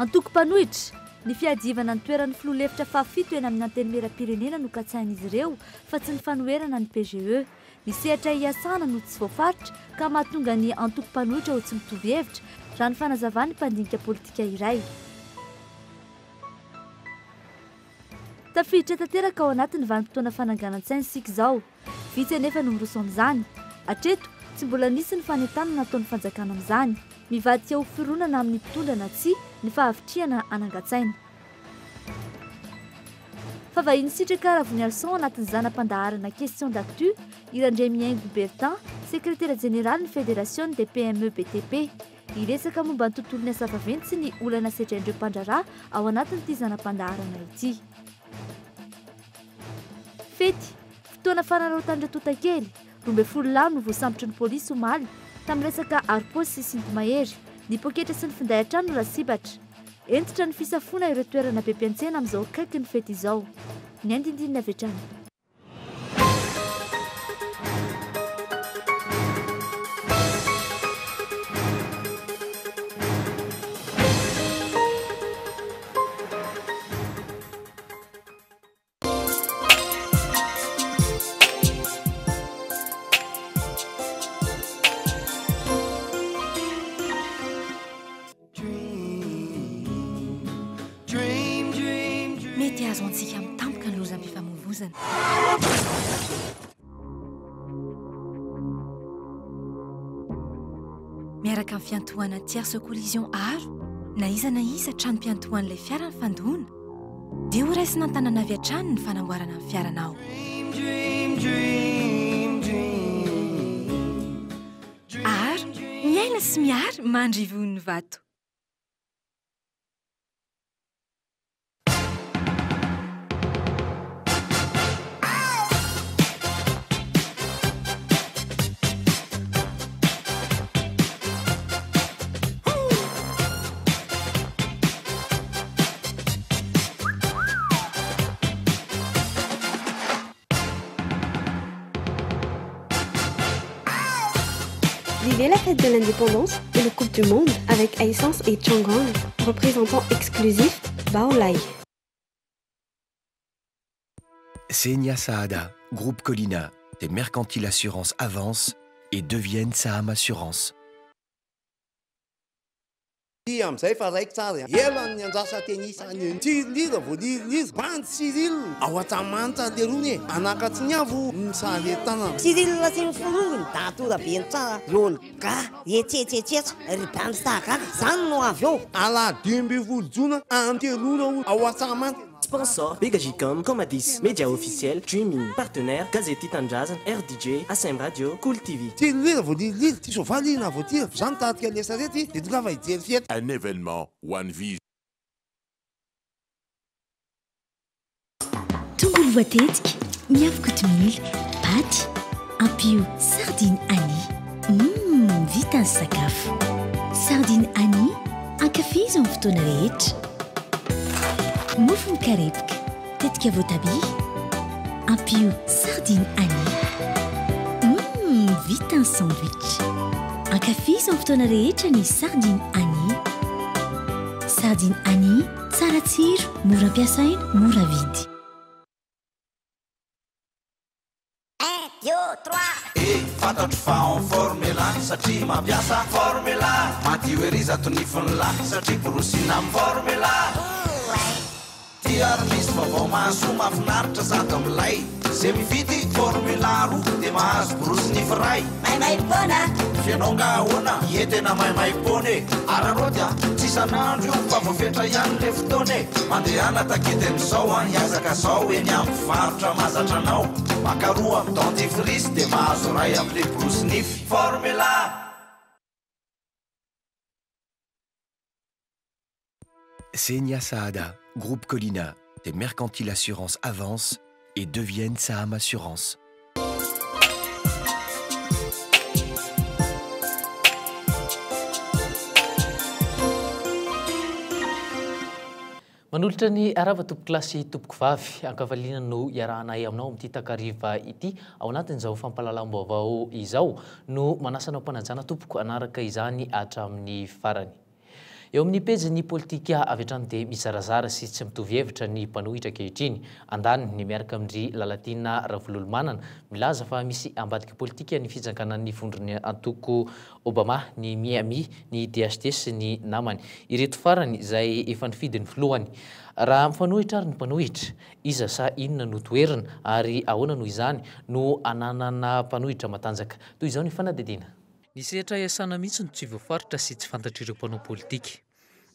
antoko-panohitra ny fiadivana ny toeran'ny filoha-hevitra fahafito eny amin'ny antenimera-pirenena no katsain'izy ireo fa tsy ny fanoherana ny PGE. Ny sehatra hiasana no tsy voafaritra ka mahatonga ny antoko-panohitra ho tsy mitovy hevitra raha ny fanazavany mpandinika politika iray. Tafiditra tanteraka ao anatin'ny vanim-potoana fananganan-tsaina isika izao. Vitsy anefa no miroso amin'izany. Hatreto tsy mbola nisy ny fanentanana nataon'ny fanjakana amin'izany. Mivadika ho fironana amin'ny mpitondra na tsy ny fahavitriana anangan-tsaina. Fa vahiny sitraka Ravony Alson anatin'ny zanam-pandaharana question d'actu, Irandré Miaingo Bertin, secrétaire général ny Fédération des PME BTP. Iresaka momba ny tontolon'ny asa vaventy sy ny olana sedraindreo mpandrarà ao anatin'ity zanam-pandaharana ity. Fety, fotoana fanarotandra totakely, 12 lahy no voasambotry ny polisy omaly tamin'ny resaka aripôsy sy sinto-mahery, ny poketra sy ny finday-trano no rasibatra. Entitra ny fisafona ireo toerana be mpiantsena amin'izao akaiky ny fety izao. Ny andindinina avy hatrany. Mety azo antsika mitampoka ny lozam-pifamoivoizana. Miaraka amin'ny fiantohana tierce collision aro na iza trano mpiantohan'ilay fiara ny fandohana dia ho raisina an-tanana avy hatrany ny fanamboarana ny fiaranao. Aro miaina sy miary mandrivon'ny vato. Vivez la fête de l'indépendance et le Coupe du Monde avec Essence et Changrang, représentant exclusif Baolai. Senia Saada, groupe Colina, tes mercantiles assurances avancent et deviennent Saham Assurance. Amizay fa raiky tsara elan'ny anjasa tenisany tiriliza voaliliza bandy Cyril ao an-tsamanitra lerony anakatsy ny avo misaletana Cyril sy ny fororony da tora beny tsara rôny ka etsetsetsetsa ry bandy tahakaka zany no avy eo ala 2020 jona antelona ao an-tsamanitra. Sponsor Begagicom, Comadis, média officiel, streaming, partenaire, Gazette Tanjazan, RDJ, ASM Radio, Cool TV. Un événement One Vision. Tongolo voatetika, miavo kotomila, paty, ampio sardine Annie. Vita ny sakafo. Sardine Annie, ankafizo amin'ny fotoana rehetra. Mofo mikarepoka, tetika voatabia, ampio sardine Annie. Vita ny sandwich. Ankafizo amin'ny fotoana rehetra ny sardine Annie. Sardine Annie, tsara tsiro, mora ampiasaina, mora vidy. 1, 2, 3 Fantatro fa en formula satria mampiasa formula madio ery zato nifony la satria borosina amin'ny formula tiary misy vaovao mahaso mahafinaritra zato amilay zay mividy formula roa dia mahazo borosy nify ray maimai-pona fianao nga ahoana ie tena maimai-pony ararodia tsy isan'andro io fa voafetra ihany le fotoany mandehana takiden'izao a hiazaka zao eny amin'ny varotra mahazatra anao makaroa amin'ny dentifrice dia mahazo ray amin'le borosy nify formula. Senia Saada, groupe Colina, tes mercantiles assurances avancent et deviennent Saham Assurance. Manolotra ny arava tompoko klasy tompoko vavy ankavaliana no iarahanay aminao amin'ity takariva ity ao anatin'izao fampahalalam-baovao izao no manasana mpanajana tompoko anaraka izany hatramin'ny farany. eo amin'ny pejy ny politika avy hatrany dia mizarazara sy tsy mitovy hevitra ny mpanohitra ankehitriny andaniny miaraka amin'ny Lalatina Ravalomanana milaza fa misy ambadika politika ny fijanganan'ny vondrony antoko Obama ny Miami ny DHT sy ny namany ireto farany izay efa nifidiny filohany raha mifanohitra ary ny mpanohitra iza sa inona no toerana ary ahoana no izany no ananana mpanohitra matanjaka toy izao ny fanadidina. Ny sehatra iasana mihitsy no tsy voafaritra sy tsy fantatr'ireo mpanao politika.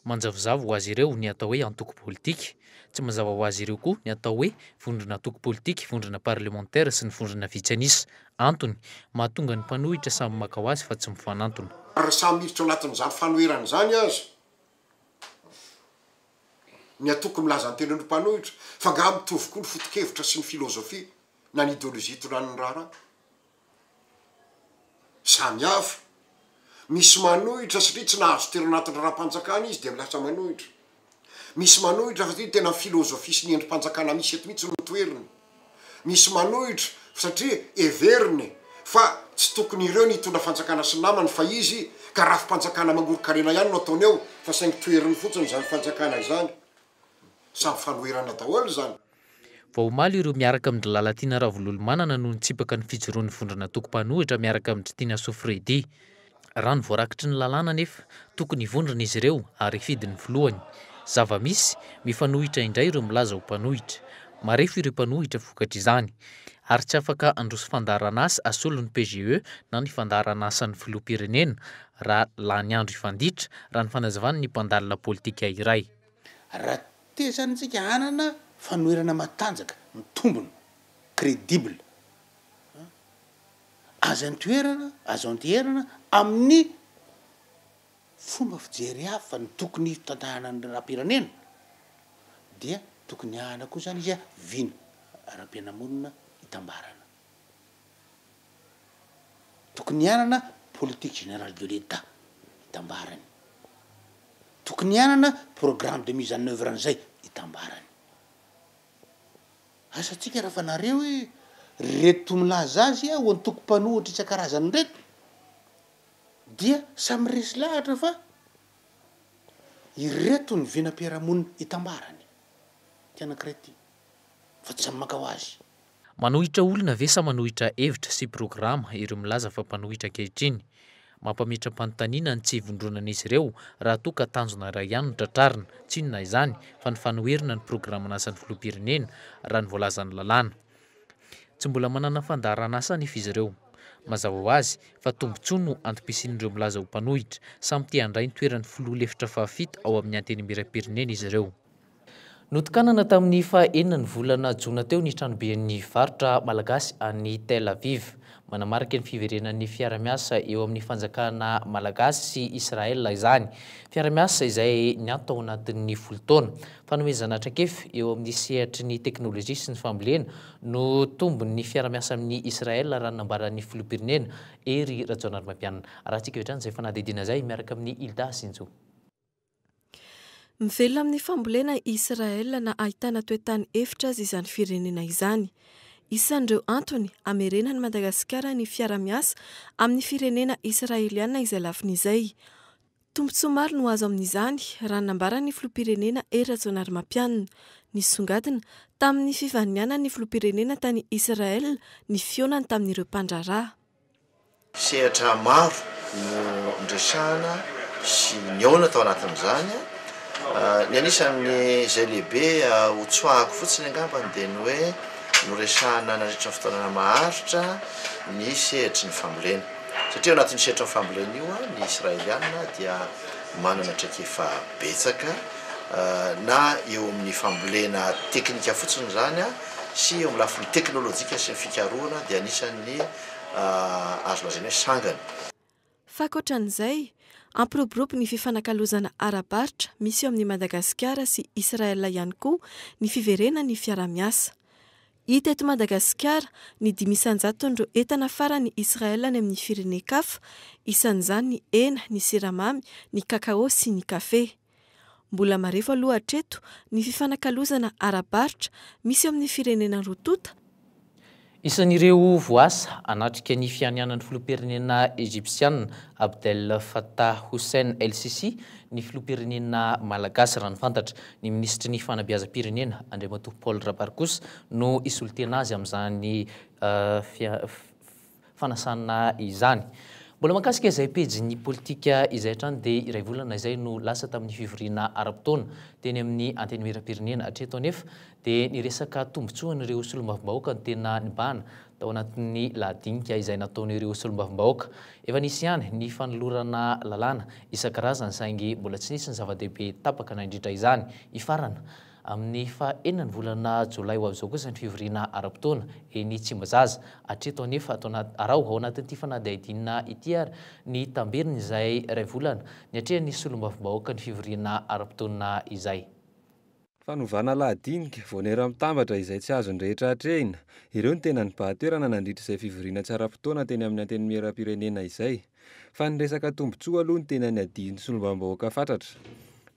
Manjavozavo ho azy ireo ny atao hoe antoko politika, tsy mazava ho azy ireo koa ny atao hoe vondrona antoko politika, vondrona parlementaire sy ny vondrona vitsanisa. Antony mahatonga ny mpanohitra samy maka ho azy fa tsy mifanantona. Raha samy miditra anatin'izany fanoherana izany azy, ny atoko milaza ny tenan'ny mpanohitra, fa nga mitovy koa ny foto-kevitra sy ny filozofia na ny idéologie toran'ny rara. Samy hafa, misy manohitra satria tsy nahazo toerana anatin'ny raha-mpanjakana izy dia milasa manohitra. Misy manohitra satria tena filozofia sy ny endrim-panjakana misy eto mihitsy no toeriny. Misy manohitra satria everiny fa tsy tokony ireo ny hitondra fanjakana sy namany fa izy ka raha fanjakana mangoro-karena ihany no ataony eo fa saingy toeriny fotsiny izany fanjakana izany. Samy fanoherana daholo zany. Vao omaly ireo miaraka amin'ny Lalatina Ravalomanana no nitsipaka ny fijoroan'ny vondrona antoko-mpanohitra miaraka amin'ny Tina Sofredi. Raha ny voarakitry ny lalàna nefa tokony hivondrona izy ireo ary hifidiny filohany. Zava-misy mifanohitra indray ireo milaza ho mpanohitra. Marefo ireo mpanohitra vokatra izany ary tsy afaka androso fandaharan'asa asolon'ny PGE na ny fandaharan'asan'ny filoham-pirenena raha lany andro ifanditra raha ny fanazavana ny mpandalina politika iray. Raha tezantsika hanana fanoherana matanjaka mitombona crédible azo antoerana azo anteherana amin'ny fomba fijery hafa ny tokony tantahana ny raha-pirenena dia tokony hahana koa zany izy vina ara-pianamonina hitambarana. Tokony hanana politique générale de l'État hitambarany. Tokony hanana programme de mise en œuvre an'izay hitambarany. Asatsika raha fanareo hoe reto milaza azy ho antoko-mpanohitra isan-karazany reto dia samy resy lahatra fa ireto ny vinam-piarahamonina hitambarany. Tianak'iray ty fa tsy samy maka ho azy. Manohitra olona ve sa manohitra hevitra sy programa ireo milaza fa mpanohitra ankehitriny. Mampametra am-panontaniana ny tsy hivondronan'izy ireo raha toa ka tanjona iray ihany no tratrarina tsy inona izany fa ny fanoherana ny programan'asan'ny filoham-pirenena raha ny voalazan'ny lalàna. Tsy mbola manana fandaharan'asa nefa izy ireo. Mazava ho azy fa tombontsoa no antom-pisian'ireo milaza ho mpanohitra samy tia handray ny toeran'ny filoha lefitra fahafito ao amin'ny anteny miram-pirenena izy ireo. Notokanana tamin'ny faha-enina ny volana Jona teo ny tranoben'ny varotra malagasy any Tel Aviv. Manamarika ny fiverenan'ny fiara-miasa eo amin'ny fanjakana malagasy sy Israel izany. Fiara-miasa izay nianto ao anatin'ny folo taona. Fanomezana traikefa eo amin'ny sehatry ny teknôlôjia sy ny fambolena no tombon'ny fiara-miasa amin'ny Israel raha nambaran'ny filoham-pirenena Hery Rajaonarimampianina. Rahantsika hoetrany izay fanadidina izay miaraka amin'ny Hilda Sinjo. Mivelona amin'ny fambolena Israel na ahitana toetany efitra azy izany firenena izany. Isan'ireo antony amerenany Madagasikara ny fiara-miasa amin'ny firenena Israeliana izay lafin'izay. Tombontsoa maro no azo amin'izany raha nambaran'ny filoham-pirenena Hery Rajaonarimampianina. Nisongadina tamin'ny fivanianan'ny filoham-pirenena tany Israel ny fionany tamin'ireo mpandraraha. Sehatra maro no ndresana sy niona tao anatin'izany. Ny anisan'ny izay lehibe hotsoahako fotsiny angambany dia ny hoe noresahana nandritra ny fotoanana maharitra ny sehatry ny fambolena. Satria anatin'ny sehatry ny fambolena io ny Israeliana dia manana traikefa betsaka na eo amin'ny fambolena teknika fotsiny zany sy eo amin'ny lafiny teknôlôjika sy ny fikarohana dia anisan'ny azo lazaina hoe sangany. Fa ankoatran'izay ampiroborobo ny fifanakalozana ara-baritra misy eo amin'ny Madagasikara sy Israel ihany koa ny fiverenan'ny fiara-miasa. Hita eto Madagasikara ny 500 entana farany Israel any amin'ny firenen-kafa, isan'izany ny hena, ny siramamy, ny kakao sy ny kafe. Mbola marefo aloha hatreto ny fifanakalozana ara-baritra misy eo amin'ny firenena rotota. Isan'ireo voasa anatrika ny fianianan'ny filoham-pirenena Egyptiana Abdel Fattah Hussein El Sisi ny filoham-pirenena malagasy raha ny fantatra ny ministry ny fanabeazam-pirenena Andriamatoa Paul Rabarikos no isolo tena azy amin'izany fanasana izany. Mbola makasika izay pejy politika izay hatrany dia iray volana izay no lasa tamin'ny fivoriana ara-potoana teny amin'ny anteny miram-pirenena hatreto anefa dia niresaka tombotsoan'ireo solombavim-bahoaka no tena nibahana tao anatin'ny lahadinika izay nataon'ireo solombavim-bahoaka. Efa nisy ihany ny fanolorana lalàna isan-karazany saingy mbola tsy nisy ny zava-dehibe tapaka na indrindra izany ifarana amin'ny faha-enina volana Jolay ho avy izao kosa ny fivoriana ara-potoana eny Tsimbazaza hatreto anefa arao ao anatin'ity fanadihadinina ity ary ny tamberiny izay iray volana ny hatreha ny solombavim-bahoaka ny fivoriana ara-potoana izay. Fanovana lahadinika voanera mitambatra izay tsy azony rehetra hatrehina ireo ny tena nibahatoerana nandritra izay fivoriana tsy ara-potoana teny amin'ny anteny miram-pirenena izay fa ny resaka tombotsoa aloha ny tena ny adin'ny solombavim-bahoaka fatratra.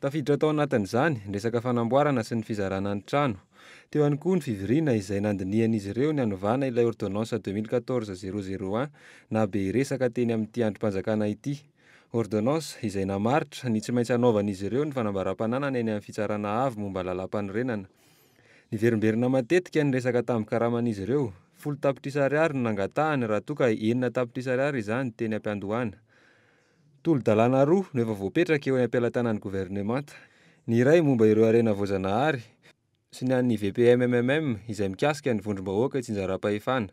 Tafiditra tao anatin'izany ny resaka fanamboarana sy ny fizarana ny trano. Teo ihany koa ny fivoriana izay nandinian'izy ireo ny hanovana ilay ordonnance 2014-001 na be resaka teny amin'ity androm-panjakana ity. Ordonnance izay namaritra ny tsy maintsy hanaovan'izy ireo ny fanambaram-pananana eny amin'ny fitsarana avy momba lalam-panorenana. Niverimberina matetika ny resaka tamin'ny karaman'izy ireo 10 tapitrisa ariary no nangatahany raha toa ka 9 tapitrisa ariary izany teny am-piandohana. Tolo-dalàna roa no efa voapetraka eo am-pelatanan'ny governemanta. Ny iray momba ireo harena voajanahary sy ny an'ny VPMMM izay mikasika ny vondrom-bahoaka tsy njara-pahefana.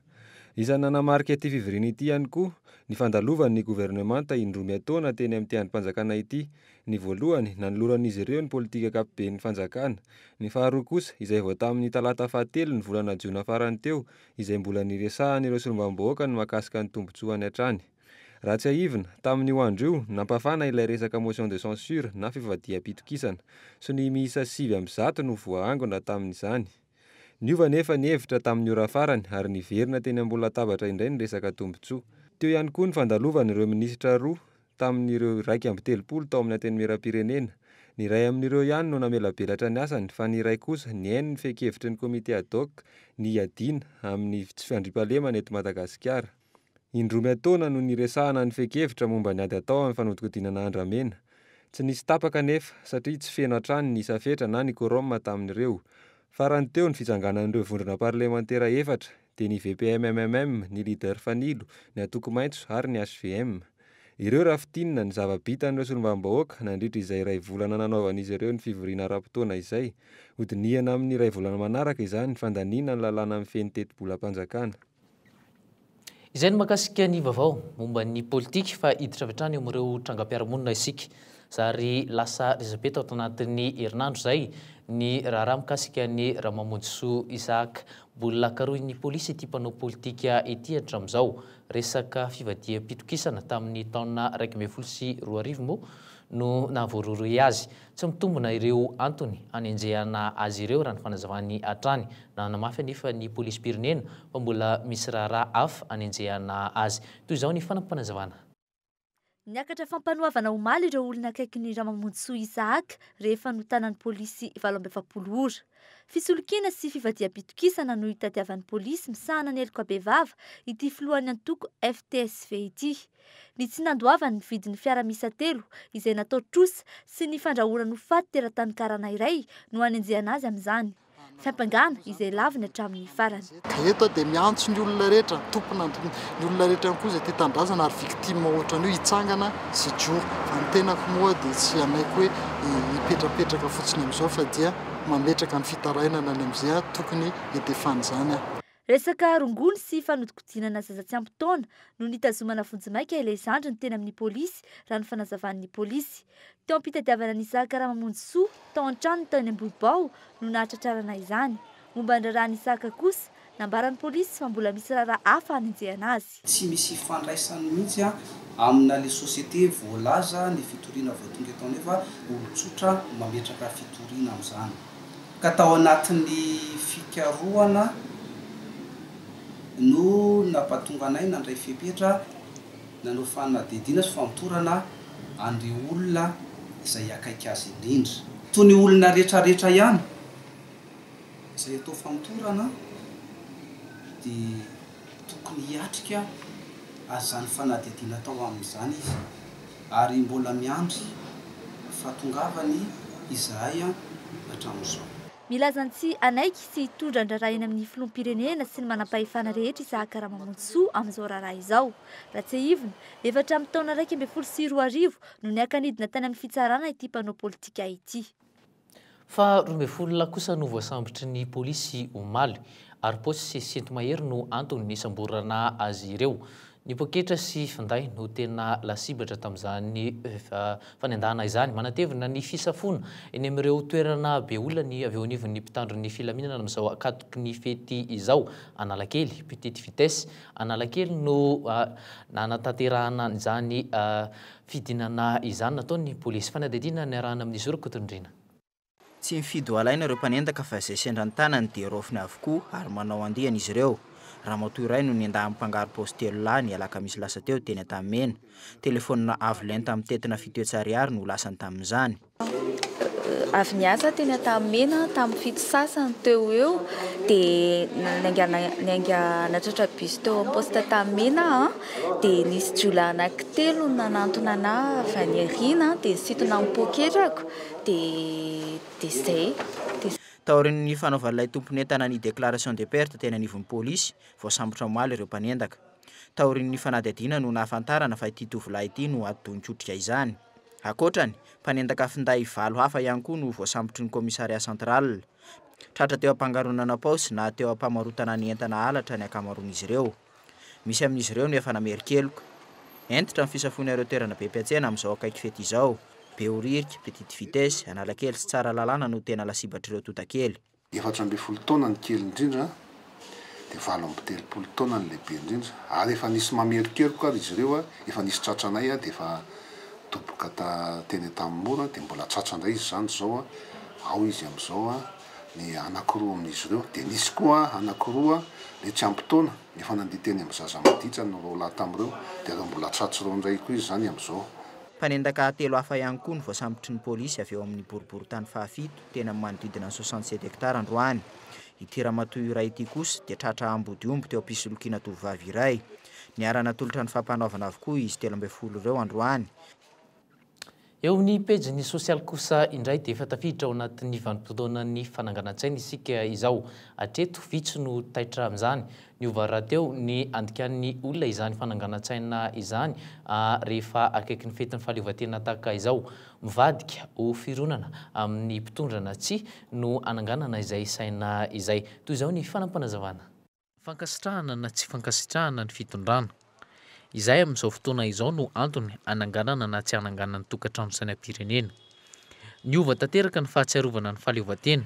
Isan'ny nanamarika ity fivoriana ity ihany koa ny fandalovan'ny governemanta indroa miataona teny amin'ity androm-panjakana ity. Ny voalohany nanoloran'izy ireo ny politika ankapobeny fanjakana. Ny faharoa kosa izay vao tamin'ny talata fahatelo ny volana Jiona farany teo izay mbola niresahan'ireo solombavim-bahoaka ny mahakasika ny tombotsoany hatrany. Raha tsy ahivina tamin'io andro io nampafana ilay resaka motion de censure na fivadiam-pitokisana sy ny miisa 7 no voaangona tamin'izany. Niova nefa ny hevitra tamin'ny ora farany ary niverina teny ambony latabatra indray ny resaka tombotsoa. Teo ihany koa ny fandalovan'ireo minisitra roa tamin'ireo 130 tao amin'ny anteny miram-pirenena. Ny iray amin'ireo ihany no namela belatra ny asany fa ny iray kosa nihaino ny fehikevitry ny komite ad hoc ny adina amin'ny tsy fandriam-pahalemana eto Madagasikara. Indroa miataona no niresahana ny fehikevitra momba ny ady atao amin'ny fanodikodinana andramena. Tsy nisy tapaka nefa satria tsy feno hatrany ny isafetra na ny quorum tamin'ireo. Farany teo ny fitsanganan'ireo vondrona parlementera 4 dia ny VPMMM, ny leader Fanilo, ny Atoko Maitso ary ny HVM. Ireo rafitinina ny zava-bitan'ireo solombavim-bahoaka nandritra izay iray volana nanaovan'izy ireo ny fivoriana ara-potoana izay. Hodinihana amin'ny iray volana manaraka izany ny fandaniana ny lalàna amin'ny feno teti-bola-panjakana. Izay no makasika ny vaovao momba ny politika fa hiditra avy hatrany amin'ireo trangam-piarahamonina isika. Zary lasa resabeto ato anatin'ny herinandro izay ny raharaha mikasika ny Ramamonjisoa Isaac. Mbola karohin'ny polisy ity mpanao politika ity hatramin'izao. Resaka fivadiam-pitokisana tamin'ny taona 2012 moa no nahavoarory azy. Tsy mitombona ireo antony hanenjehana azy ireo raha ny fanazavany hatrany. Namafy anefa ny polisym-pirenena fa mbola misy raharaha hafa hanenjehana azy. Toy izao ny fanam-panazavana. Niakatra fampanoavana omaly ireo olona akaikin'ny Ramamonjisoa Isaac rehefa notanan'ny polisy 7 ora. Fisolokiana sy fivadiam-pitokisana no itadiavan'ny polisy misahana ny helikabevava ity filohan'ny antoko FTSV ity. Ny tsy nandoavany ny vidin'ny fiara miisa 3 izay natao trosa sy ny fandrahoana nofaty teratany karana iray no hanenjehana azy amin'izany. Fampangana izay laviny hatramin'ny farany. Eto dia miantso ny olona rehetra, tompona ny olona rehetra koa izay te-tandrazana ary victime ohatran'io hitsangana sy joro. Fa ny tenako moa dia tsy hamaiko hoe hipetrapetraka fotsiny amin'izao fa dia mametraka ny fitarainana any amin'izay tokony hitefany izany aho. Resaka rongony sy fanodikodinana zaza tsy ampy-taona no nitazomana vonjimaika ilay zandriny teny amin'ny polisy raha ny fanazavan'ny polisy. Teo am-pitadiavana ny Isaac Ramamonjisoa tao an-trano tany Ambohibao no nahatratrarana izany. Momba ny raharahan'ny Isaac kosa nambaran'ny polisy fa mbola misy raharaha hafa hanenjehana azy. Tsy misy fandraisany mihitsy amina le société voalaza ny fitoriana voatonga eto nefa olon-tsotra mametraka fitoriana amin'izany. Ka tao anatin'ny fikarohana no nampatonga anay nandray fepetra nanao fanadihadiana sy famotorana an'ireo olona izay akaiky azy indrindra. Toy ny olona rehetrarehetra ihany izay atao famotorana dia tokony hiatrika azy izany fanadihadiana tao amin'izany izy ary mbola miandry fahatongavany izahay hatramin'izao. Milazantsy anaiky sy hitondra andraraina amin'ny filoham-pirenena sy ny manam-pahefana rehetra Isahakara Mamontsoa amin'izao raharaha izao. Raha tsy hivona, efatra amin'ny taona 2024 no niakanidina tany amin'ny fitsarana ity mpanao politika ity. Fa 12 kosa no voasambotry ny polisy omaly ary posy Sentmahery no antony nisamborana azy ireo. Ny poketra sy finday no tena lasibatra tamin'izany fanendahana izany, manatevina ny fisafona eny amin'ireo toerana be olona avy eo anivon'ny mpitandro ny filaminana amin'izao akatoky ny fety izao. Analakely, petite vitesse, Analakely no nanatanterahana izany fidinana izany nataon'ny polisy. Fanadidina ny arahana amin'ny zoro kotondrina. Tsy mifidy alaina ireo mpanendaka fa izay sendran'ny tanany dia rofiny avokoa ary manao andihana izy ireo. Ramatoa iray no niandaha mpangaro postelo lahy ny alakamisy lasa teo teny Antamena. Telefonina avo lenta amin'ny tetina fitoetsariary no lasany tamin'izany. Avy niasa teny Antamena tamin'ny fito sasany teo eo dia natratra bus teo amin'ny poste Antamena dia nisy jola anankitelo nanantona ana avy any arina dia nisintona amin'ny poketrako dia zay. Taorin'ny fanaovan'ilay tompon'entana ny déclaration de perte teny anivon'ny polisy voasambotra omaly ireo mpanendaka. Taorin'ny fanadihadiana no nahafantarana fa ity tovolahy ity no atodonitsotrika izany. Akoatrany, mpanendaka finday 7 hafa ihany koa no voasambotry ny komisaria central. Tratra teo ampangaronana paosy na teo ampamarotana ny entana halatra ny akamaroan'izy ireo. Misy amin'izy ireo no efa namerikeloka. Entitra ny fisafona ireo toerana be mpiatsena amin'izao akaiky fety izao. Beoririka, petite vitesse, Analakely sy tsara lalàna no tena lasibatra ireo totakely. 14 taona ny kely indrindra dia 17 taona ny lehibe indrindra. Ary efa nisy mamerikeloka izy ireo efa nisy tratranay dia efa toboka teny Tamimora dia mbola tratrandray izy zany zao ao izy amin'izao ny anankiroa amin'izy ireo dia nisy koa anankiroa le tsy ampy taona efa nandeha teny amin'ny zaza maditra no roalahy tamin'ireo dia ireo mbola tratrareo indray koa izy zany amin'izao. Mpanendaka 3 hafa ihany koa no voasambotry ny polisy avy eo amin'ny boriboritany fahafito tena amin'ny manodidina 67 hektara androany. Ity ramatoa iray ity kosa dia tratra ambodiombo teo ampisolokiana tovovavy iray. Niarana tolotra ny fampanaovana avokoa izy 13 ireo androany. Eo ny pejy sosialy kosa indray dia efa tafiditra ao anatin'ny vanim-potoanan'ny fananganan-tsaina isika izao. Hatreto vitsy no taitra amin'izany. Niova rahateo ny andikan'ny olona izany fananganan-tsaina izany rehefa akaiky ny fetin'ny fahaleovantena tahaka izao. Mivadika ho fironana amin'ny mpitondrana tsia no ananganana izay saina izay. Toy izao ny fanampanazavana. Fankasitrahana na tsy fankasitrahana ny fitondrana. Izay amin'izao fotoana izao no antony ananganana na tsy ananganana ny tokantrano sainam-pirenena. Niova tanteraka ny fahatsiarovana ny fahaleovantena.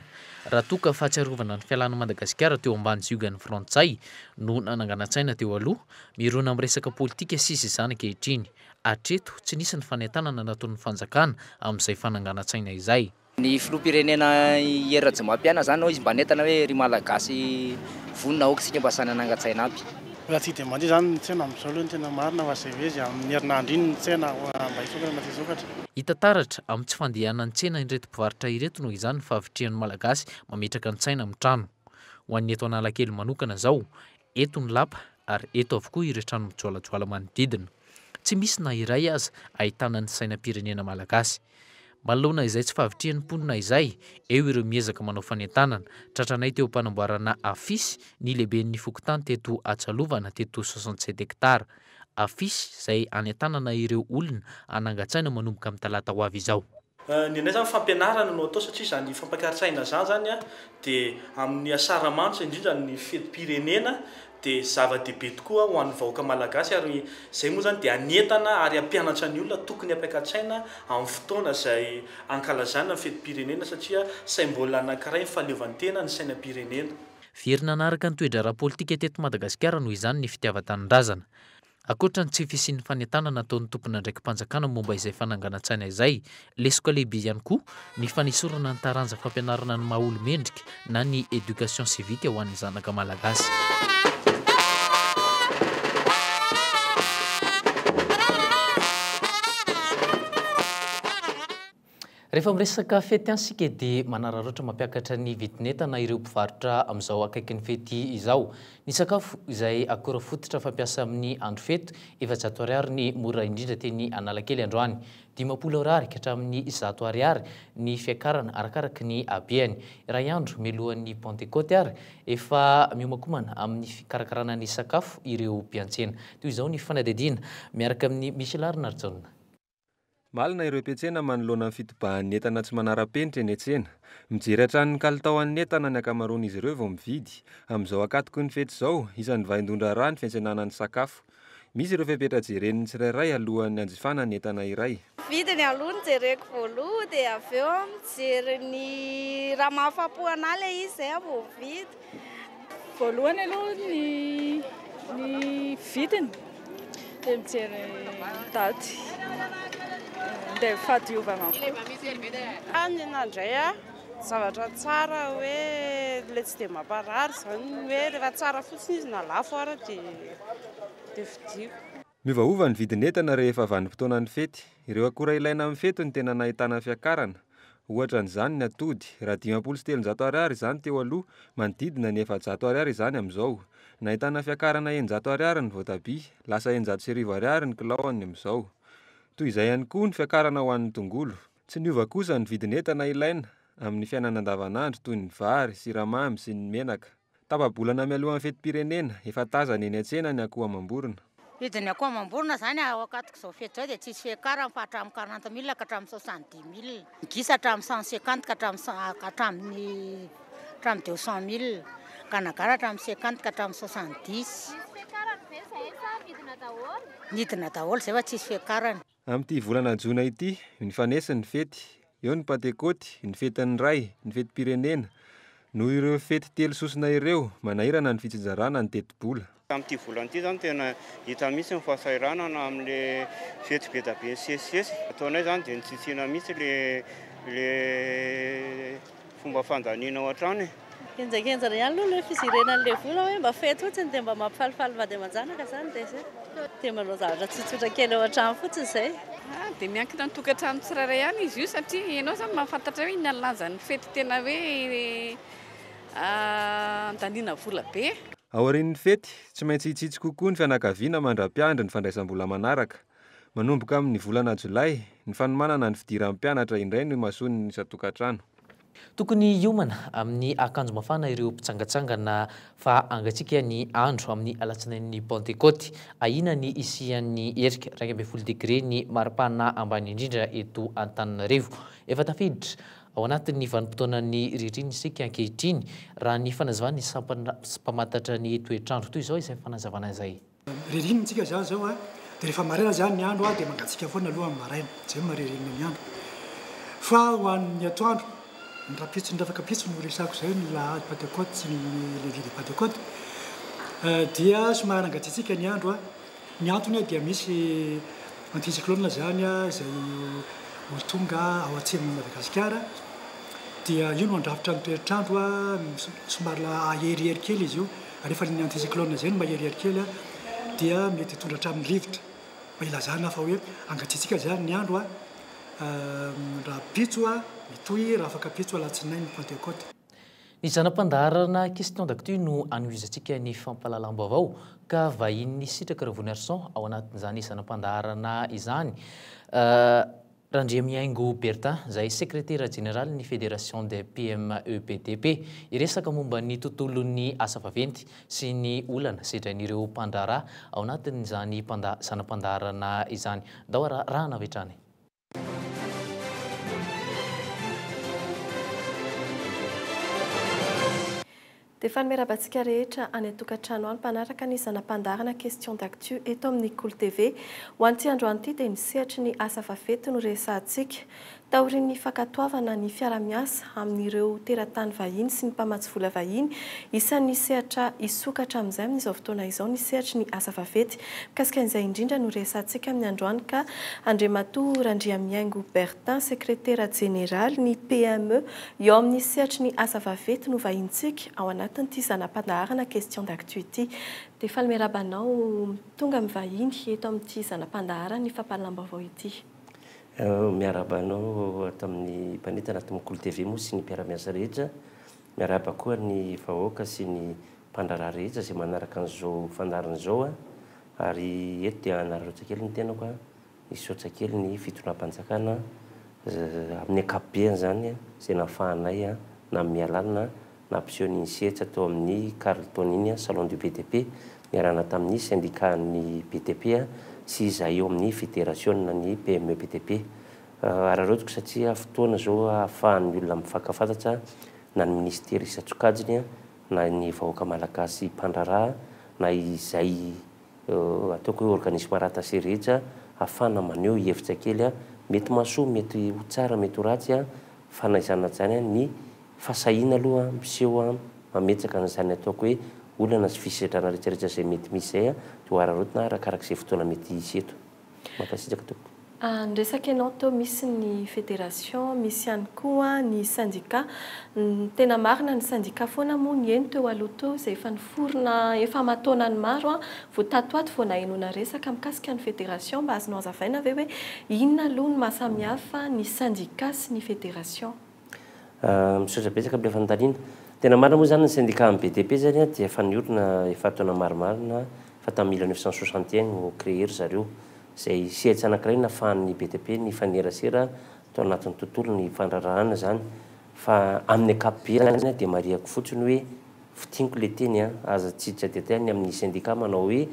Raha toka fahatsiarovana ny fialana Madagasikara teo ambany ziogan'ny Frantsay no nananganan-tsaina teo aloha, mirona amin'ny resaka politika sisa izany ankehitriny. Hatreto tsy nisy ny fanentanana nataon'ny fanjakana amin'izay fananganan-tsaina izay. Ny filoham-pirenena Pierre Jomampiana zany izy mba netana hoe ry malagasy vonona aoka mba sany anangan-tsaina aby. Raha tsy dia mandeha zany ny tsena amin'izao aloha ny tena marina fa izay vezy amin'ny herinandro iny ny tsena mba hisokatra mba hisokatra. Hita taratra amin'ny tsy fandehanan'ny tsena ireto mpivarotra ireto noho izany fahavitrihan'ny malagasy mametraka ny tsaina amin'ny trano. Ho an'ny eto Analakely manokana zao, eto ny lapa ary eto avokoa ireo trano mijoalajoala manodidina. Tsy misy na iray aza ahitana ny sainam-pirenena malagasy. Manoloana izay tsy fahavitrihan'ny mponina izay, eo ireo miezaka manao fanentanana. Tratranay teo ampanamboarana afisy ny lehiben'ny fokontany teto Atsalovana teto 67 hektara. Afisy izay anentanana ireo olona anangan-tsaina manomboka amin'ny talata ho avy izao. Ny anay zany fampianarana no atao satria zany fampakaritsaina zany dia amin'ny asaramanitra indrindra ny fetim-pirenena dia zava-dehibe tokoa ho an'ny vahoaka malagasy ary izay moa zany dia anentana ary ampianatra ny olona tokony hampakaritsaina amin'ny fotoana izay ankalazana ny fetim-pirenena satria saim-bola anankiray ny fahaleovantena ny sainam-pirenena. Verina anaraka ny toedrara politika teto Madagasikara noho izany ny fitiavan-tanindrazana. Akoatra ny tsy fisian'ny fanentanana nataon'ny tompona ndraiky mpanjakana momba izay fananganan-tsaina izay, lesoka lehibe ihany koa ny fanisorana ny taranja fampianarana ny maha-olo-mendrika na ny éducation civique ho an'ny zanaka malagasy. rehefa miresaka fety ansika dia manararoatra mampiakatra ny vidin'entana ireo mpivarotra amin'izao akaiky ny fety izao. Ny sakafo izay akora fototra fampiasa amin'ny andro fety €400 ny mora indrindra teny Analakely androany. 20 ariary ka hatramin'ny 100 ariary ny fiakarana arakaraky ny habeany. Iray andro mialohan'ny Pentecote ary efa miomakomana amin'ny fikarakarana ny sakafo ireo mpiantsena. Toy izao ny fanadihadiana miaraka amin'ny Michel Arnarzon. Malina ireo mpiantsena manoloana amin'ny fitobahan'ny entana tsy manara-penitra eny an-tsena. Mijery hatrany kalitaon'ny entana ny ankamaroan'izy ireo vao mividy. Amin'izao akatoko ny fety izao, isan'ny vaindondra rà ny fiantsenana ny sakafo. Misy ireo fepetra jeren'ny tsirairay alohan'ny hanjifana ny entana iray. Vidiny aloha ny jereko voaloha dia avy eo mijery ny raha mahafapo anahy ilay izy zay vao vidy. Voalohany aloha ny vidiny dia mijery daty. Dia fahadiovana. Any nandray zavatra tsara hoe ilay tsy dia mamparary izany hoe rehefa tsara fotsiny izy na lafo ary dia vidiko. Miovaova ny vidin'entana rehefa vanim-potoana ny fety. Ireo akora ilaina amin'ny fety no tena nahitana fiakarana. Ohatra n'izany ny atody, raha 500 ariary izany teo aloha, manodidina ny 400 ariary izany amin'izao. Nahitana fiakarana 100 ariary ny voatabia, lasa 190 ariary ny kilaony amin'izao. Toy izay ihany koa ny fiakarana ho an'ny tongolo. Tsy niova kosa ny vidin'entana ilaina amin'ny fiainana andavanandro toy ny vary, siramamy sy ny menaka. Tapa-bolana mialohan'ny fetim-pirenena efa tazana eny an-tsena ny akoho amam-borona. Vidiny akoho amam-borona izany ao akatoko izao fety izao dia tsisy fiakarana fa hatramin'ny 40 000 ka hatramin'ny 70 000. Gisa hatramin'ny 150 ka hatramin'ny 200 000. Ganagara hatramin'ny 50 ka hatramin'ny 70. Nidina daholo izay fa tsisy fiakarana. Amin'ity volana jona ity, ny fanesin'ny fety, eo ny Pentecote, ny fetin'ny ray, ny fetim-pirenena. Noho ireo fety telo sosina ireo, manahirana ny fitsinjarana ny teti-bola. Amin'ity volana ity izany tena hita misy ny fahasahiranana amin'ilay fety be da be sesisesy. Ataonay izany dia nitsitsina misy ilay fomba fandaniana ao an-trano. Kenjakenjana ihany aloha ilay fizirenan'ilay vola hoe mba fety fotsiny dia mba mampifalifaly vady aman-janaka izany dia manao zavatra tsotsotra kely ao an-trano fotsiny izay. Dia miankina ny tokantrano tsirairay ihany izy io satria ianao izany mahafantatra hoe iny lanjan'ny fety tena hoe andaniana vola be. Aorian'ny fety, tsy maintsy hitsitsy kokoa ny fianakaviana mandra-piandry ny fandraisam-bola manaraka. Manomboka amin'ny volana Jolay, ny fanomanana ny fidiran'ny mpianatra indray no imasony ny isan-tokantrano. Tokony hiomana amin'ny akanjo mafana ireo mpitsangatsangana fa angatsika ny andro amin'ny alatsinain'ny Pentecote. Ahina ny isian'ny herika 20 degré ny maripana ambany indrindra eto Antananarivo. Efa tafiditra ao anatin'ny vanim-potoanan'ny ririny isika ankehitriny raha ny fanazavana ny mpamantatra ny toetrandro. Toy izao izay fanazavana izay. Ririnitsika zany zao dia rehefa maraina zany ny andro dia mangatsika foana aloha amin'ny maraina. Zay maririnina ny andro. Fa ho an'ny atoandro ny rapitso ny rafaka pitso no resako zay ny lahady Pentecote sy ny levidy Pentecote dia somary angatsitsika ny andro. Ny antony dia misy anticyclone zany izay ho tonga ao atsimon'i Madagasikara. Dia io no andrafitra ny toetrandro somary aherihery kely izy io. Rehefa ny anticyclone zay no maherihery kely dia mety hitondra hatramin'ny rivotra. Mba ilazana fa hoe angatsitsika zany ny andro raha pitso mitohy raha afaka pitso alatsinainy Pentecote. Ny zanam-pandaharana question d'actu no anoizantsika ny fampahalalam-baovao ka vahin'ny sitraka Revonarson ao anatin'izany zanam-pandaharana izany. Randriamiaingo Bertin, izay sekretera jeneraly ny Fédération des PME-PTP, iresaka momba ny tontolon'ny asa vaventy sy ny olana sedrain'ireo mpandraharaha ao anatin'izany zanam-pandaharana izany. Dao raha navetrany. Dia fanimerabantsika rehetra any an-tokantrano any mpanaraka ny zanam-pandaharana question d'actu eto amin'ny Cool TV. Ho an'ity androany ity dia nisehatra ny asa vaventy no resahantsika. Taorian'ny fankatoavana ny fiara-miasa amin'ireo teratany vahiny sy ny mpamatsy vola vahiny, isan'ny sehatra isokatra amin'izay amin'izao fotoana izao ny sehatra ny asa vaventy. Mikasika an'izay indrindra no resahantsika amin'ny androany ka Andriamatoa Randriamiaingo Bertin, sekretera jeneraly ny PME eo amin'ny sehatra ny asa vaventy no vahintsika ao anatin'ity zanam-pandaharana question d'actu ity. Dia falimerabanao tonga mivahiny eto amin'ity zanam-pandaharana ny fampahalalam-baovao ity. miarabanao tamin'ny mpanety anaty Mokolo TV moa sy ny mpiara-miasa rehetra, miaraba koa ny vahoaka sy ny mpandrarah rehetra izay manaraka an'izao fandarina izao ary eto dia anararaotra kely ny tenako hisaotra kely ny fitonam-panjakana amin'ny ankapobeny zany izay nahafahanay na mialalina na ampiseho ny sehatra tao amin'ny Carlton iny salon du BTP niarahana tamin'ny syndicat ny BTP sy izahay eo amin'ny fédération ny PME BTP araroatiko satria fotoana zao ahafahan'ny olona mifankafantatra na ny ministera isan-tsokajiny na ny vahoaka malagasy mpandraraha na izay ataoko hoe organisme ratasy rehetra ahafahana maneho hevitra kely mety mahasoa mety ho tsara mety ho ratsy fanaizana zany ny fasahiana aloha miseho mametsaka an'izany ataoko hoe olana sy fisedrana rehetrarehetra izay mety misy zay dia ararotina arakarak'izay fotoana mety hisy eto mampasitraka tompoko. Nresaka ianao tao misy ny fédération, misy ihany koa ny syndicat. Tena marina ny syndicat foana moa ny eny teo aloha teo izay efa niforona efa mataonany maro vao tatoato vao nahenoana resaka mikasika ny fédération mba azonao hazavaina ve hoe inona aloha ny mahasamihafa ny syndicat sy ny fédération? Misaotra betsaka amin'ny fanontaniana. Tena marina moa zany ny syndicat amin'ny BDP zany dia efa niorina efa taona maromarina fa tamin'ny 1961 no créer zareo izay sehatra anankiray nahafahan'ny BTP ny fanerasera tao anatin'ny tontolo ny fandrarahana zany fa amin'ny ankapobeny zany dia mariako fotsiny hoe fitiniko le teny aza tsiditra detany amin'ny syndicat manao hoe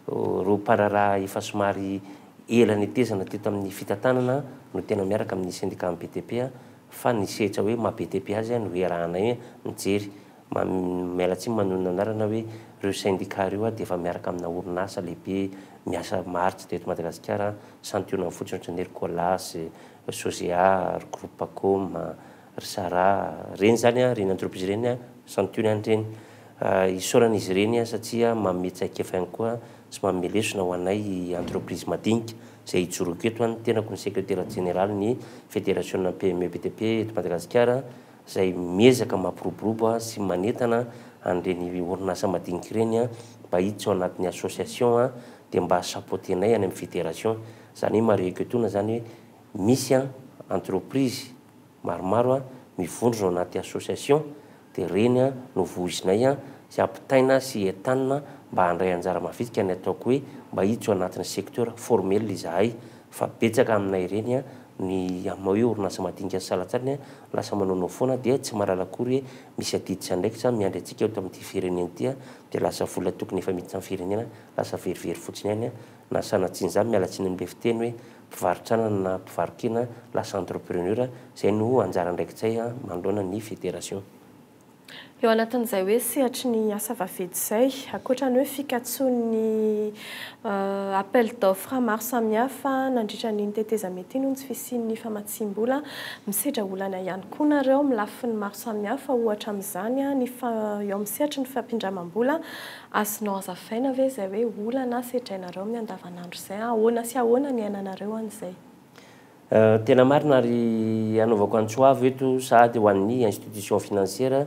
ro mpandraraha efa somary ela netezana teto amin'ny fitantanana no tena miaraka amin'ny syndicat amin'ny BTP fa ny sehatra hoe maha BTP azy no iarahanay mijery mialatsiny manonona anarana hoe reo syndicat reo dia efa miaraka amina orinasa lehibe miasa maharitra teto Madagasikara santionana fotsiny ohatran'ny Colas, Sosea, Groupacom, Rsara reny zany reny entreprise reny santionany reny isaoran'izy ireny satria mametsaika efa ihany koa sy mamelesona ho anay entreprise madinika izay hijoroako eto ny tenako ny secrétaire général ny fédération PME BTP eto Madagasikara izay miezaka mampiroborobo sy manentana an'ireny orinasa madinika ireny mba hiditra ao anatin'ny association dia mba sapotenay any amin'ny fédération zany hoe mariako etona zany hoe misy entreprise maromaro mivondro ao anaty association dia reny no voizinay sy ampitaina sy entanina mba handray anjara mavitrika ny ataoko hoe mba hiditra ao anatin'ny secteur formel izahay fa betsaka aminay ireny ny hoe orinasa madinika salatsariny lasa manaonao foana dia tsy marala akory hoe misy adiditra ndraikitra miandry antsika eto amin'ity firenena ity dia lasa vola tokony efa miditra amin'ny firenena lasa verivery fotsiny any na sanatsiny zany mialatsiny amin'ilay fiteny hoe mpivarotrana na mpivarokina lasa entrepreneur izay no anjara ndraikitsay manoloana ny fédération. Eo anatin'izay hoe sehatry ny asa vaventy izay ankoatrany hoe fikatsoan'ny appel d'offre maro samihafa nandritra ny tetezamety iny tsy fisian'ny famatsim-bola misedra olana ihany koa nareo milafiny maro samihafa ohatra amin'izany ny eo amin'ny sehatry ny fampindramam-bola azonao hazavaina ve izay hoe olana sedrainareo amin'ny andavanandro izay ahoana sy ahoana ny ainanareo an'izay? Tena marina ary anaovako antsoavo eto sady ho an'ny institution financière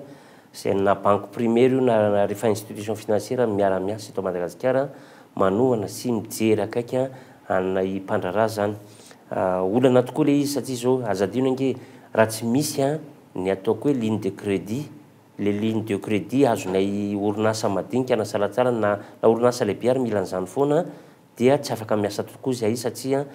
izay na banque primaire io na rehefa institution financière miara-miasa eto Madagasikara manohana sy mijery akaiky anay mpandraraha zany olana tokoa le izy satria zao azadino ange raha tsy misy ny ataoko hoe ligne de crédit le ligne de crédit azonay orinasa madinika na salatsara na orinasa lehibe ary mila an'izany foana dia tsy afaka miasa tokoa izay satria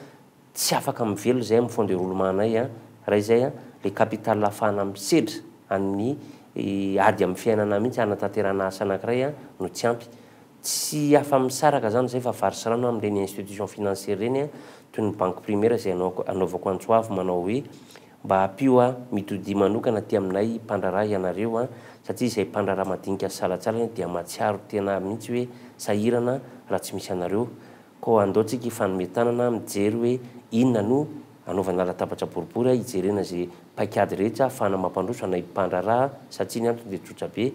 tsy afaka mivelo zay amin'ny fond de roulement anay raha izay le capital ahafahana misedra amin'ny ady amin'ny fiainana mihitsy anatanterana asa anankiray no tsy ampy tsy afa misaraka zany zay fa varisirano amin'ireny institution financière reny toy ny banque primaire izay anaovako antsoavo manao hoe mba hampio mitody manokana ty aminay mpandraraha ianareo satria izay mpandraraha madinika salatsara dia matsiaro tena mihitsy hoe sahirana raha tsy misy anareo ko andaotsika ifanometanana mijery hoe inona no anaovana latabatra boribory hijerena zay paikady rehetra ahafahana mampandroso anay mpandraraha satria ny antony dia tsotra be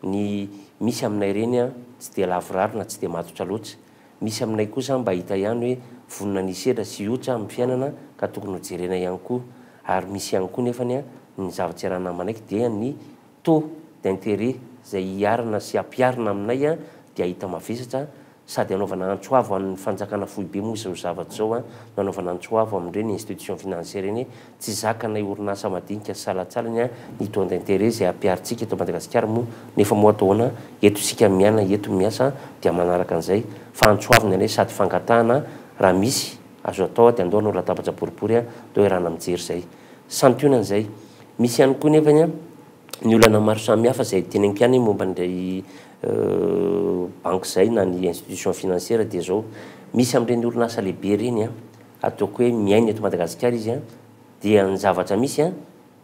ny misy aminay reny tsy dia lavoraro na tsy dia matotra loatra misy aminay kosa mba hita ihany hoe vonona ny sedra sy otra amin'ny fiainana ka tokony hojerena ihany koa ary misy ihany koa nefany ny zavatra irana manaiky dia ny taux d'intérêt izay hiarina sy ampiarina aminay dia hita mavesatra sady anaovana antsoavo amin'ny fanjakana foibe moa izao zavatra zao a no anaovana antsoavo amin'ireny institution financière reny tsy zakana orinasa madinika salatsalany a ny taux d'intérêt zay ampiaritsika eto Madagasikara moa nefa moa ataona eto sika miana eto miasa dia manaraka an'izay fa antsoavina ane sady fangatahana raha misy azo atao dia andao anao latabatra boribory a dao irana mijery zay santionan'izay misy ihany koa nefany a ny olana maro samihafa zay teneniko ihany momba n'ilay banque zay na ny institution financière dia zao misy amin'ireny orinasa lehibe reny a ataoko hoe miaina eto Madagasikara izy a dia ny zavatra misy a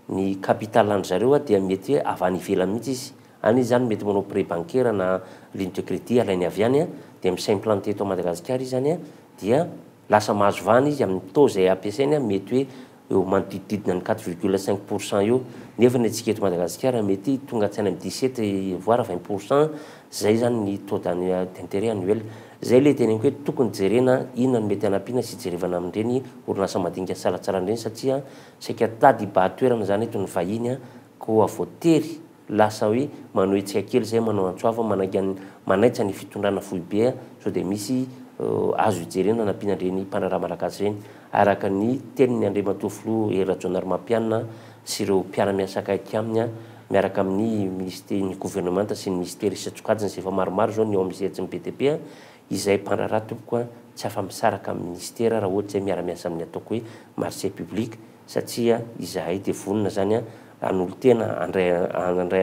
ny capital andry zareo a dia mety hoe avy any ivelany mihitsy izy any izy zany mety manao pré bancaire na ligne de crédit alainy avy any a dia mis'implanté eto Madagasikara izy zany a dia lasa mahazo vahana izy amin'ny taux zay ampiasainy a mety hoe eo manodidididina ny 4,5% eo nefa ny antsika eto Madagasikara mety tonga atsaina amin'ny 17 voire 20% zay zany ny taux d'intérêt annuel zay le teneniko hoe tokony jerena inona no mety anampiana sy jerevana amin'ireny orinasa madinika salatsara ireny satria saika tady bahatoerana zany eto ny vahiny a ko avoatery lasa hoe manao etsika kely zay manao antsoava manaitsa ny fitondrana foibe a sao dia misy azo jerena nampiana ireny mpanaraha malagasy ireny araka ny teniny Andriamatoa Erajonary Mampianina sy ireo mpiara-miasa akaiky aminy a miaraka amin'ny ministère ny gouvernement sy ny ministère isatsokajiny sy efa maromaro zao ny eo amin'ny sehatsy BTP a izay mpanaraha tompoko a tsy afa-misaraka amin'ny ministère raha ohatra zay miara-miasa amin'ny ataoko hoe marché public satria izahay dia vonona zany a an'olo tena andray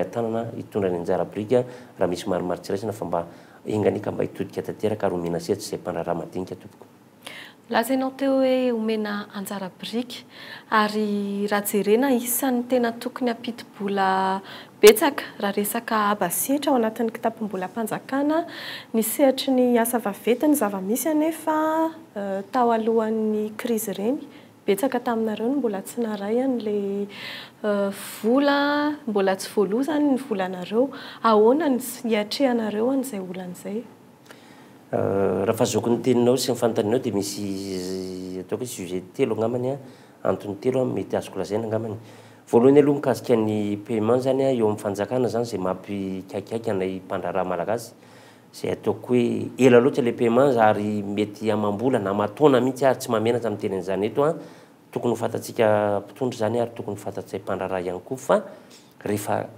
an-tanana hitondra ny anjara brika raha misy maromaro tsy raisina fa mba enganika mba hitodika tanteraka ary omena sehatsy zay mpanaraha madinika tompoko. Lazainao teo hoe omena anjara brika ary raha jerena isan'ny tena tokony ampiti-bola betsaka raha resaka aba sehatra ao anatin'ny kitapom-bola mpanjakana ny sehatry ny asa vaventy ny zava-misy anefa tao alohan'ny krizy ireny betsaka taminareo no mbola tsy naray an'ilay vola mbola tsy voalozany ny volanareo ahoana ny hiatrehanareo an'izay olan'izay. Raha fahazoko ny teninao sy ny fanotaninao dia misy ataoko hoe sujet telo angamany a antony telo a mety azoko lazaina angamany voalohany aloha mikasika ny paiement zany a eo amin'ny fanjakana zany zay mampikaikaiky anay mpandraraha malagasy zay ataoko hoe ela loatra le paiement ary mety amam-bola na mataona mihitsy ary tsy mamenatra amin'ny tenin'izany eto a tokony ho fatatsika mpitondra zany ary tokony ho fatatsay mpandraraha ihany koa fa rehefa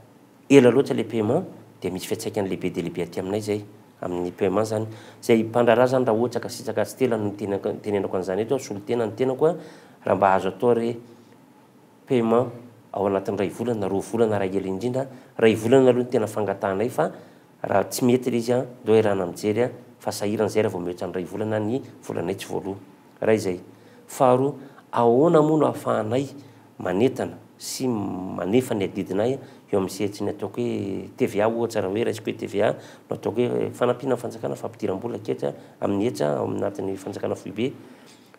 ela loatra le paiement dia misy fiatsaikany lehibe dia lehibe aty aminay zay amin'ny paiement zany zay mpandraraha zany raha ohatra ka sitsaka tsy tela no tenenako an'izany eto solo tena ny tenako a raha mba azo atao re paiement ao anatin'ny ray volana na roa volana raha ela indrindra ray volana aloha ny tena fangatahanay fa raha tsy mety le izy a dao irana mijery a fa sahiran'izay raha vao mihoatra ny ray volana ny volanay tsy voaloha raha izay faharoa ahoana moa no ahafahanay manetana sy manefa ny adidinay eo amin'ny sehatsy ny ataoko hoe TVA ohatra raha hoe raisiko hoe TVA no ataoko hoe fanampiana fanjakana fampidiram-bola ketra amin'ny etra ao anatin'ny fanjakana foibe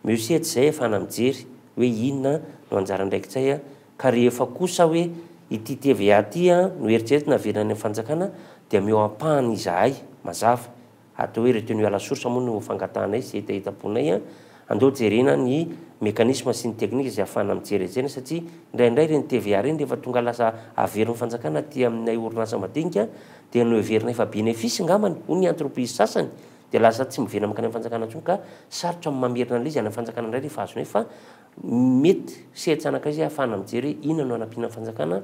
misehatsy zay ahafahana mijery hoe inona no anjara ndraikitsay a ka rehefa kosa hoe ity TVA ty a no eritreretina avelany fanjakana dia meo ampahany izahay mazava atao hoe retenu à la source moa no fangatahanay sy hitahitaponay a andao jerena ny mécanisme sy ny teknika zay ahafahana mijeryjena satria indraindray reny TVA reny rehefa tonga lasa averin'ny fanjakana ty aminay orinasa madinika dia no averinay fa bénéfice ngamany ho ny entreprise sasany dia lasa tsy mivena makany amin'ny fanjakana ntsony ka sarotra mamerina an'ilay izy any amin'ny fanjakana indray rehefa azonay fa mety sehatsy anakaizy ahafahana mijery inona no anampiana fanjakana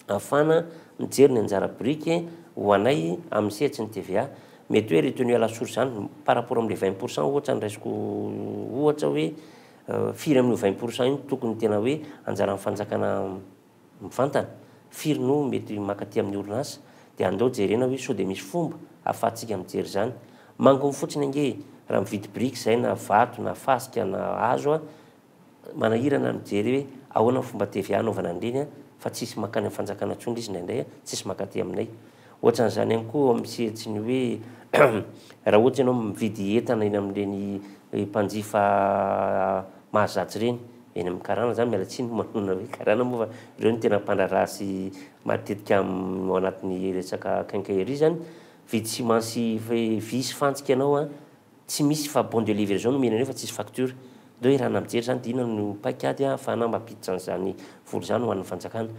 ahafahana mijery ny anjara briky ho anay amin'ny sehatsy ny TVA mety hoe retenu à la source zany par rapport amin'le 20% ohatra ny raisiko ohatra hoe firy amin'ny 20% iny tokony tena hoe anjara amin'ny fanjakana mifantana firy no mety makaty amin'ny orinasa dia andao jerena hoe sao dia misy fomba ahafahantsika mijery zany mangony fotsiny ange raha mividy briky zay na vato na fasika na hazo a manahirana mijery hoe ahoana ny fomba TVA anaovana an'ireny a fa tsisy makany amin'ny fanjakana ntsony izy indraindray a tsisy makaty aminay ohatran'izany ihany koa misehitsy ny hoe raha ohatra ianao mividy entana eny amin'ireny mpanjifa mahazatsy reny eny amin'ny karana zany miala tsiny manona hoe karana moa fa ireo ny tena mpandraraha sy matetika ao anatin'ny resaka quincaillerie zany vidy simansy visy fantsika ianao a tsy misy fa bon de livraison no menaneo fa tsisy facture deo irana mijery zany dia inona no paikady a ahafahana mampiditra an'izany voly zany ho an'ny fanjakana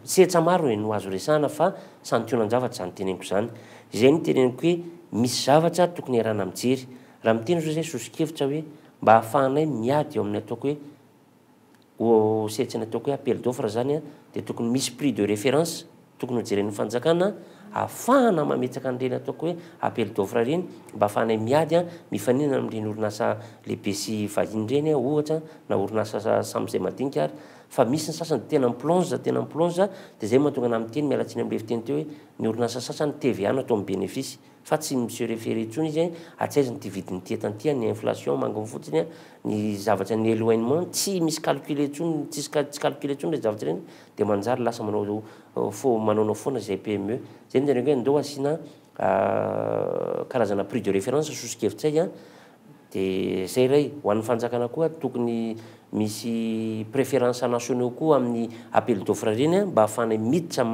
sehatra maro no azo resahana fa santionan-javatra zany teneniko zany izay ny teneniko hoe misy zavatra tokony iarana mijery raha miteny zao zay sosikevitra hoe mba hahafahanay miady eo amin'ny ataoko hoe sehatra ny ataoko hoe appel d'offre zany a dia tokony misy prix de référence tokony hojeren'ny fanjakana ahafahana mametsaka an'ireny ataoko hoe appel d'offre reny mba hahafahanay miady a mifaninana amin'ireny orinasa lehibe sy vahiny reny a ohatra na orinasa samyzay madinika ary fa misy ny sasany tena miplonge dia zay mahatonga ana miteny mialatsiny amin'ny lefiteny teo hoe ny orinasa sasany TVA no atao amin'ny bénéfice fa tsy monsieur référé intsony izy atsaizany ty vidiny ty etanty ny inflation mangony fotsiny ny zavatra ny éloignement tsy misy calculé intsony tsy calculé intsony le zavatra reny dia manjary lasa manaonao foana zay PME zay ny hoe ndao asina karazana prix de référence sosikevitsay a dia zay ray ho an'ny fanjakana koa tokony misy préférence nationaux koa amin'ny appel d'offre reny mba hahafahanay miditra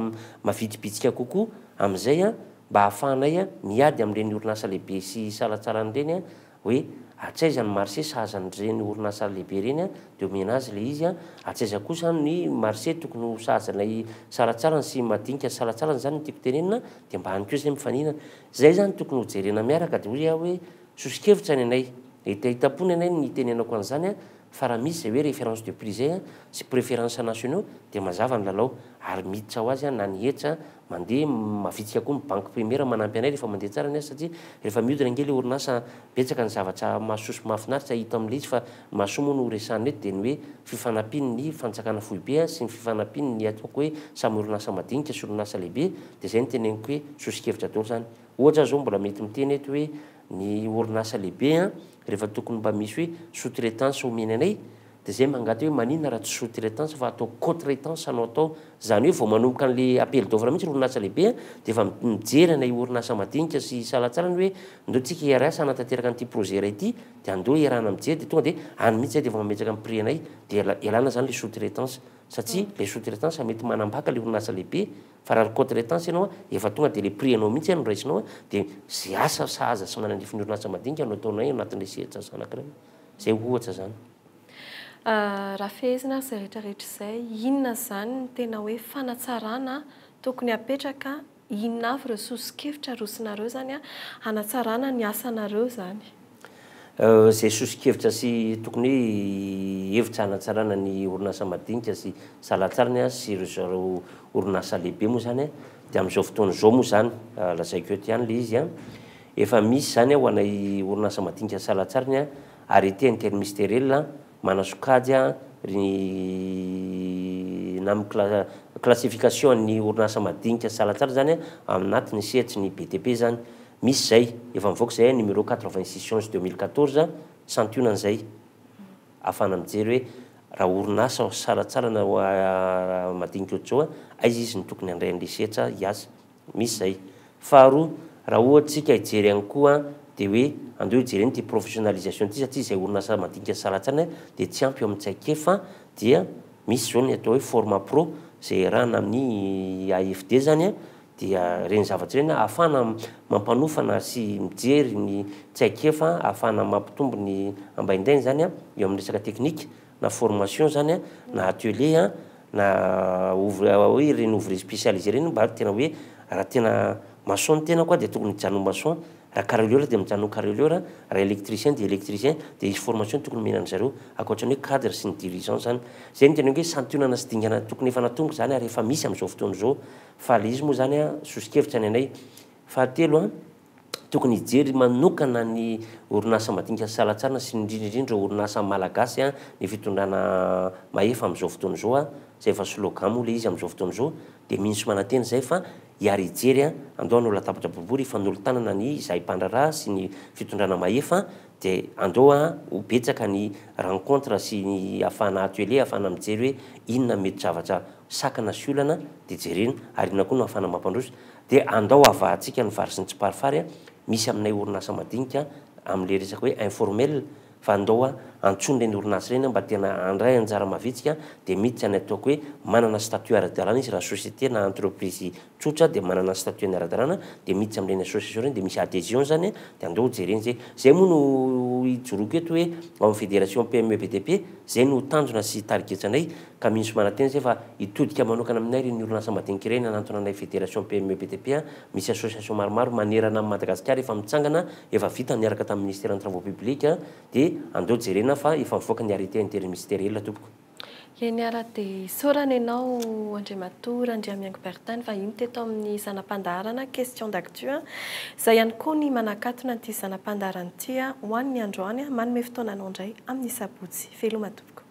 mavitribitsika kokoa amin'izay a mba hahafahanay miady amin'ireny orinasa lehibe sy salatsaranyireny hoe atsaizany marché sahazan'ireny orinasa lehibe reny dia omena azy le izy atsaiza kosa ny marché tokony ho sahazanay salatsarany sy madinika salatsarany zany ny tiako tenenina dia mba hany koa zay mifaninana zay zany tokony ho jerena miaraka dia hoe sosikevitra ny anay hitahitapony anay ny tenenako an'izany fa raha misy zay hoe référence de prix zay sy préférence nationaux dia mazava ny lalao ary miditra ho azy na nihetra mandeha mavitsika koa ny banque primaire manampy anay rehefa mandeha tsara ny azy satria rehefa mihodina ngely orinasa betsaka ny zavatra mahasoso mahafinaritra hita amin'ilay izy fa mahasoa moa no resahany eto dia ny hoe fifanampiny ny fanjakana fohibe sy ny fifanampiny ny ataoko hoe samy orinasa madinika sy orinasa lehibe dia zay ny teneniko hoe sosikevitra daholo zany ohatra zao mbola mety miteny eto hoe ny orinasa lehibe rehefa tokony mba misy hoe sous-traitance omeny anay dia zay mangaty hoe maninona raha tsy sous-traitance fa atao co-traitance anao atao zany hoe vao manomboka an'le appel d'offre mihitsy orinasa lehibe dia efa mijery anay orinasa madinika sy salatsarany hoe ndao tsika IRS hanatanteraka an'ity projet ray ity dia andao iarahana mijery dia tonga dia any mihitsy zay dia efa mametsaka amin'ny prix anay dia ialana zany le sous-traitance satria le sous-traitance mety manambaka le orinasa lehibe fa raha co-traitance ianao efa tonga dia le prix anao mihitsy no raisinao dia zay asa sahaza sy manandrifiny orinasa madinika no ataonay anatin'le sehatra anankiray zay ohatra zany raha fehezina zay rehetrarehetra izay inona zany ny tena hoe fanatsarana tokony apetraka inona avy ireo sosikevitra rosinareo zany hanatsarana ny asanareo zany zay sosikevitra sy tokony hoe hevitra hanatsarana ny orinasa madinika sy salatsarany sy ireo orinasa lehibe moa zany dia amin'izao fotoana zao moa zany lazaiko eto ihany le izy efa misy zany ho anay orinasa madinika salatsarany arrêté interministériel manasokajy na classification ny orinasa madinika salatsara zany aminatiny sehatry ny BTP zany misy zay efa mivoaka zay numéro 86 2014 santionan'izay ahafana mijery hoe raha orinasa salatsara na madinika ohatr'izao aiza izy ny tokony handray an'le sehatra hiasa misy zay faharoa raha ohatsika hijery ihany koa dia hoe andeo hijereny ty professionnalisation ty satria zay orinasa madinika salatsarany dia tsy ampy eo amin'ntsaikefa dia misy zao ny atao hoe format pro zay rahana amin'ny AFD zany dia reny zavatra reny ahafahana mampanofana sy mijery ny tsaikefa ahafahana mampitombo ny ambaindainy zany eo amin'ny resaka teknika na formation zany na atelier na hoe reny ouvrier spécialisé reny mba tena hoe raha tena maçon tena koa dia tokony hijanona maçon raha carreleur dia mijanona carreleur raha électricien dia électricien dia izy formation tokony menana zareo ankoatran'ny hoe cadre sy ny dirigeant zany zay ny tena hoe santionana sy dingana tokony efa natongo zany ary efa misy amin'izao fotoana zao fa le izy moa zany sosikevitra ny anay fahatelo tokony hijery manokana ny orinasa madinika salatsarana sy indrindrindrindra orinasa malagasy ny fitondrana mahefa amin'izao fotoana zao zay efa slogan moa le izy amin'izao fotoana zao dia mihinso mananteny zay fa hiary hijery andao anao latabatra boribory fanolotanana ny zahay mpandraraha sy ny fitondrana mahefa dia andao ho betsaka ny rencontre sy ny ahafahana atelier ahafahana mijery hoe inona mety zavatra sakana sy olana dia jerena ary inona koa no ahafahana mampandroso dia andao avahantsika ny vary sy ny tsy parifary misy aminay orinasa madinika amin'le resaka hoe informel fa andao antsony reny orinasy reny mba tena andray anjara mavitsika dia miditsy any ataoko hoe manana statut ara-dalàna izy raha société na entreprise tsotra dia manana statut ny ara-dalàna dia miditsy amin'ireny association reny dia misy adhésion zany dia andao jereny zay moa no ijoroako eto hoe ao amin'ny fédération PME BTP zay no tanjona sy targetsanay ka misy manantena zay fa hitodika manokana aminay reny orinasa madinika ireny anantona anay fédération PME BTP misy association maromaro manerana amin'ny Madagasikara efa mitsangana efa vita niaraka tamin'ny ministère des travaux publics dia andao jerena fa efa mivoaka ny arrêté interministériel tompoko. Ianiara dia saorana ianao Andriamator Andriamiango Bertane fa iny teto amin'ny zanam-pandaharana question d'actu izay ihany koa ny manakatona an'ity zanam-pandaharana ity ho an'ny androany manome fotoananao indray amin'ny sabotsy veloma tompoko.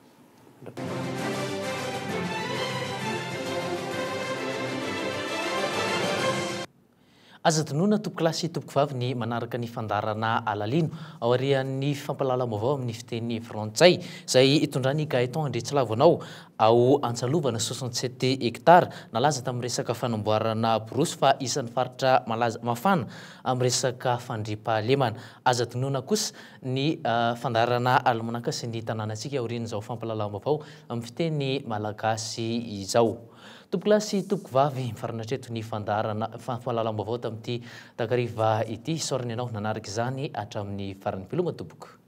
aza tonona tompoko lasy tompoko vavy ny manaraka ny fandarana alalino ao arian'ny fampalalam-baovao amin'ny fiteny frantsay izay hitondrany Gaëtan Andriatsilavonao ao Antsalovana 67 hectara nalaza tamin'ny resaka fanamboarana borosy fa isan'ny faritra mafana amin'ny resaka fandriampahalemana. Aza tonona kosa ny fandarana almanaka sy ny tanànantsika aorian'izao fampalalam-baovao amin'ny fiteny malagasy izao. Topolasy tompoko vavy mifarinatreto ny fandarana fampalalam-baovao tamin'ity takariva ity saorana ianao nanaraka izany hatramin'ny faran'ny mpiloma tompoko.